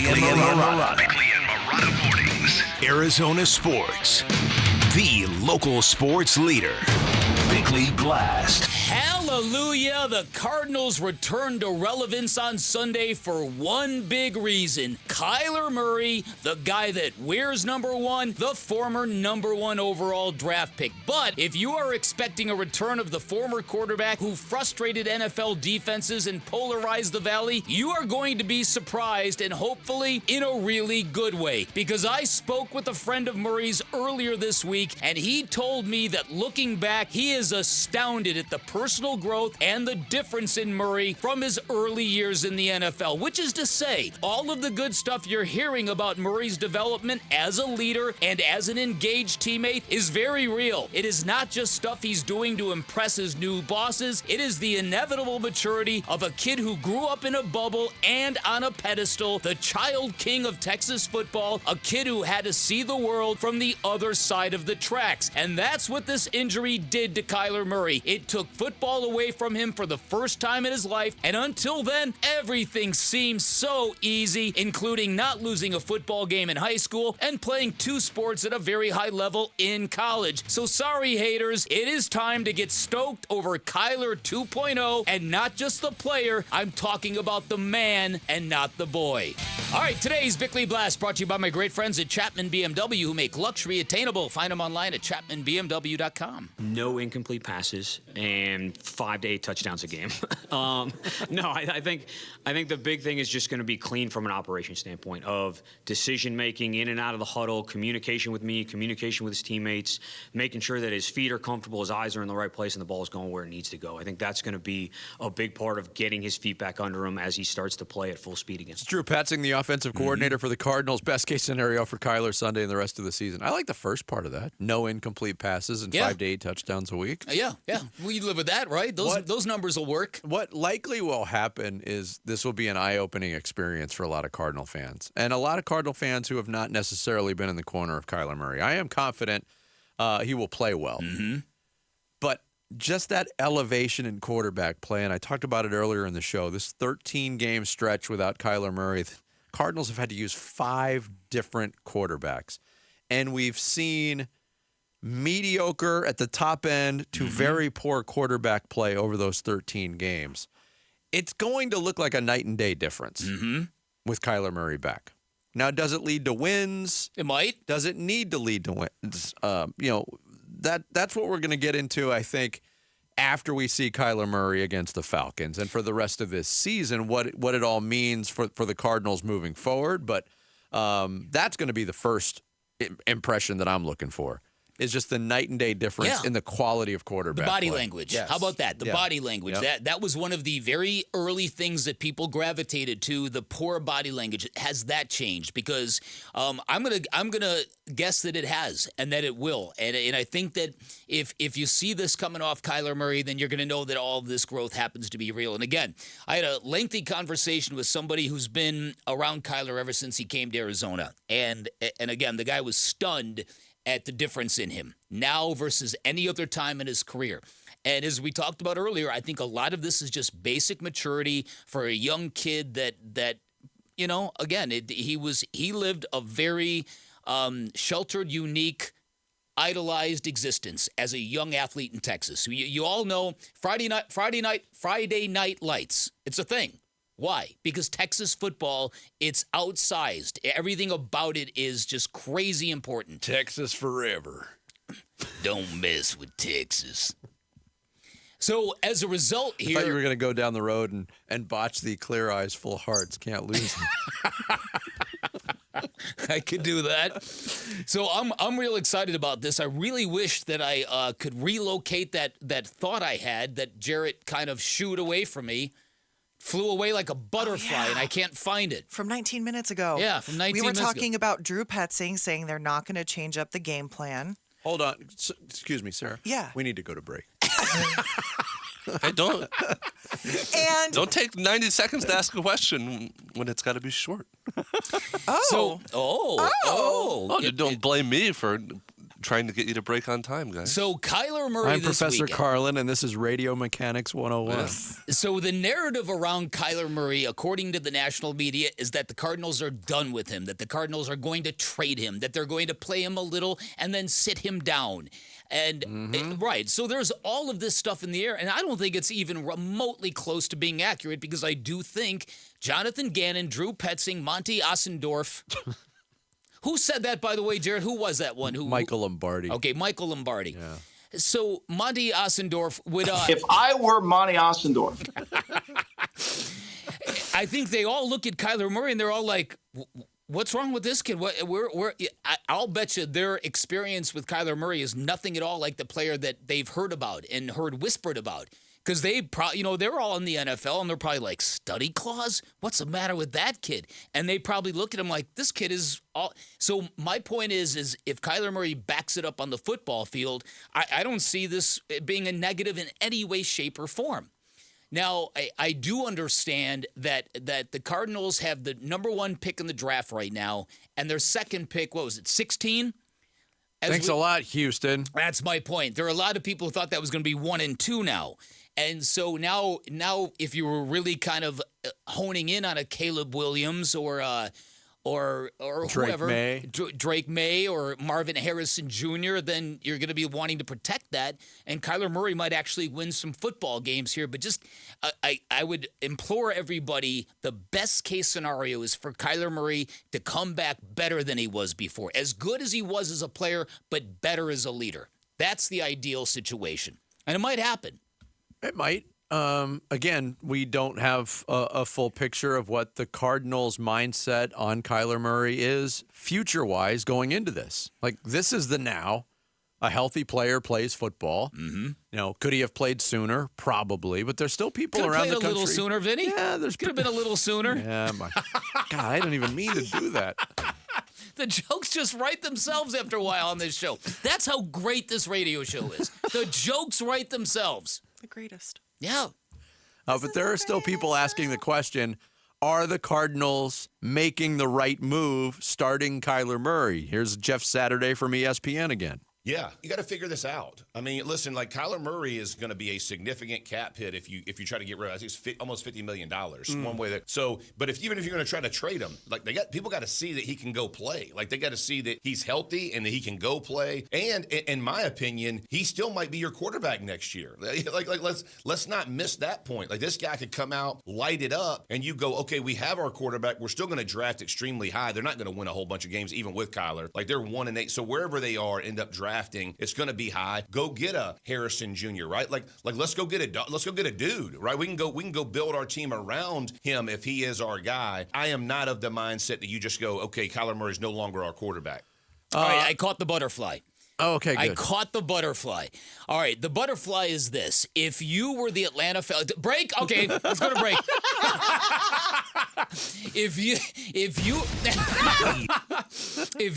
Bickley and Marotta. Bickley and Marotta Mornings. Arizona Sports. The local sports leader. Bickley Blast. Hallelujah! The Cardinals returned to relevance on Sunday for one big reason. Kyler Murray, the guy that wears number one, the former number one overall draft pick. But if you are expecting a return of the former quarterback who frustrated NFL defenses and polarized the Valley, you are going to be surprised, and hopefully in a really good way. Because I spoke with a friend of Murray's earlier this week, and he told me that looking back, he is astounded at the personal growth and the difference in Murray from his early years in the NFL, which is to say, all of the good stuff you're hearing about Murray's development as a leader and as an engaged teammate is very real. It is not just stuff he's doing to impress his new bosses. It is the inevitable maturity of a kid who grew up in a bubble and on a pedestal, the child king of Texas football, a kid who had to see the world from the other side of the tracks. And that's what this injury did to Kyler Murray. It took football away from him for the first time in his life, and until then, everything seemed so easy, including not losing a football game in high school and playing two sports at a very high level in college. So sorry, haters, it is time to get stoked over Kyler 2.0, and not just the player. I'm talking about the man and not the boy. All right, today's Bickley Blast brought to you by my great friends at Chapman BMW, who make luxury attainable. Find them online at chapmanbmw.com. No incomplete passes and 5 to 8 touchdowns a game. I think the big thing is just going to be clean from an operation standpoint of decision making in and out of the huddle, communication with me, communication with his teammates, making sure that his feet are comfortable, his eyes are in the right place, and the ball is going where it needs to go. I think that's going to be a big part of getting his feet back under him as he starts to play at full speed again. It's Drew Petzing, the offensive coordinator for the Cardinals. Best case scenario for Kyler Sunday and the rest of the season. I like the first part of that. No incomplete passes and 5 to 8 touchdowns a week. Yeah. We live with that, right? Those numbers will work. What likely will happen is this will be an eye-opening experience for a lot of Cardinal fans. And a lot of Cardinal fans who have not necessarily been in the corner of Kyler Murray. I am confident he will play well. Mm-hmm. But just that elevation in quarterback play, and I talked about it earlier in the show, this 13-game stretch without Kyler Murray, the Cardinals have had to use 5 different quarterbacks. And we've seen mediocre at the top end to very poor quarterback play over those 13 games. It's going to look like a night and day difference with Kyler Murray back. Now, does it lead to wins? It might. Does it need to lead to wins? That's what we're going to get into, I think, after we see Kyler Murray against the Falcons and for the rest of this season, what it all means for the Cardinals moving forward. But that's going to be the first impression that I'm looking for. Is just the night and day difference in the quality of quarterback The body play. language. Yes. How about that? The body language. Yep. That was one of the very early things that people gravitated to, the poor body language. Has that changed? Because I'm gonna guess that it has and that it will. And I think that if you see this coming off Kyler Murray, then you're gonna know that all of this growth happens to be real. And again, I had a lengthy conversation with somebody who's been around Kyler ever since he came to Arizona. And again, the guy was stunned at the difference in him now versus any other time in his career. And as we talked about earlier, I think a lot of this is just basic maturity for a young kid that again, he lived a very sheltered, unique, idolized existence as a young athlete in Texas. You all know Friday night lights. It's a thing. Why? Because Texas football, it's outsized. Everything about it is just crazy important. Texas forever. Don't mess with Texas. So as a result here... I thought you were going to go down the road and botch the clear eyes, full hearts, can't lose. I could do that. So I'm real excited about this. I really wish that I could relocate that thought I had that Jarrett kind of shooed away from me. Flew away like a butterfly, and I can't find it. From 19 minutes ago. Yeah, from 19 minutes ago. We were talking about Drew Petzing saying they're not going to change up the game plan. Hold on. Excuse me, Sarah. Yeah. We need to go to break. Hey, don't And take 90 seconds to ask a question when it's got to be short. Oh, Oh, you don't blame me for trying to get you to break on time, guys. So Kyler Murray I'm this Professor weekend. Carlin, and this is Radio Mechanics 101. Yeah. So the narrative around Kyler Murray, according to the national media, is that the Cardinals are done with him, that the Cardinals are going to trade him, that they're going to play him a little and then sit him down. And right, so there's all of this stuff in the air, and I don't think it's even remotely close to being accurate because I do think Jonathan Gannon, Drew Petzing, Monty Ossendorf. Who said that, by the way, Jared? Who was that one? Michael Lombardi. Okay, Michael Lombardi. Yeah. So Monty Ossendorf would. If I were Monty Ossendorf, I think they all look at Kyler Murray and they're all like, "What's wrong with this kid?" I'll bet you their experience with Kyler Murray is nothing at all like the player that they've heard about and heard whispered about. Because they probably, they're all in the NFL and they're probably like, study clause? What's the matter with that kid? And they probably look at him like, this kid is all. So my point is if Kyler Murray backs it up on the football field, I don't see this being a negative in any way, shape, or form. Now, I do understand that the Cardinals have the number 1 pick in the draft right now, and their second pick, 16? Thanks a lot, Houston. That's my point. There are a lot of people who thought that was going to be 1 and 2 now. And so now, if you were really kind of honing in on a Caleb Williams or whoever, Drake May or Marvin Harrison Jr., then you're going to be wanting to protect that. And Kyler Murray might actually win some football games here. But just I would implore everybody, the best case scenario is for Kyler Murray to come back better than he was before. As good as he was as a player, but better as a leader. That's the ideal situation. And it might happen. It might. Again, we don't have a full picture of what the Cardinals' mindset on Kyler Murray is future-wise going into this. Like, this is the now. A healthy player plays football. Mm-hmm. Could he have played sooner? Probably. But there's still people around the country. Could have played a little sooner, Vinny. Yeah, could have been a little sooner. Yeah, God, I didn't even mean to do that. The jokes just write themselves after a while on this show. That's how great this radio show is. The jokes write themselves. The greatest. Yeah. But there are still people asking the question, are the Cardinals making the right move starting Kyler Murray? Here's Jeff Saturday from ESPN again. Yeah, you got to figure this out. I mean, listen, like Kyler Murray is going to be a significant cap hit if you try to get rid of. I think it's almost $50 million one way. But even if you're going to try to trade him, like people got to see that he can go play. Like they got to see that he's healthy and that he can go play. And in my opinion, he still might be your quarterback next year. Like let's not miss that point. Like this guy could come out, light it up, and you go, okay, we have our quarterback. We're still going to draft extremely high. They're not going to win a whole bunch of games even with Kyler. Like they're 1-8. So wherever they are, end up drafting. It's going to be high. Go get a Harrison Jr., right? Like let's go get a dude, right? We can go build our team around him if he is our guy. I am not of the mindset that you just go, okay, Kyler Murray's no longer our quarterback. All right, I caught the butterfly. Oh, okay, good. I caught the butterfly. All right, the butterfly is this. If you were the Atlanta Falcons... Break? Okay, let's go to break. If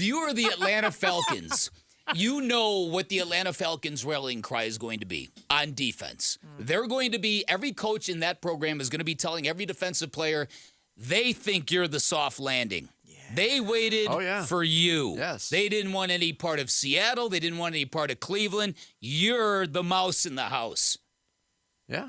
you were the Atlanta Falcons... You know what the Atlanta Falcons' rallying cry is going to be on defense. They're going to be, every coach in that program is going to be telling every defensive player, they think you're the soft landing. Yeah. They waited for you. Yes. They didn't want any part of Seattle. They didn't want any part of Cleveland. You're the mouse in the house. Yeah.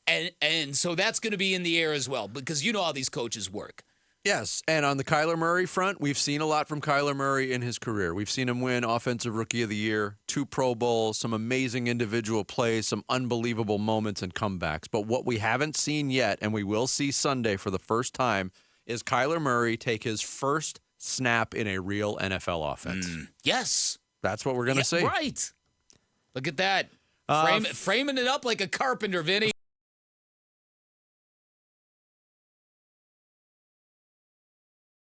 And so that's going to be in the air as well because you know how these coaches work. Yes, and on the Kyler Murray front, we've seen a lot from Kyler Murray in his career. We've seen him win Offensive Rookie of the Year, 2 Pro Bowls, some amazing individual plays, some unbelievable moments and comebacks. But what we haven't seen yet, and we will see Sunday for the first time, is Kyler Murray take his first snap in a real NFL offense. Yes. That's what we're going to see. Right. Look at that. Framing it up like a carpenter, Vinny.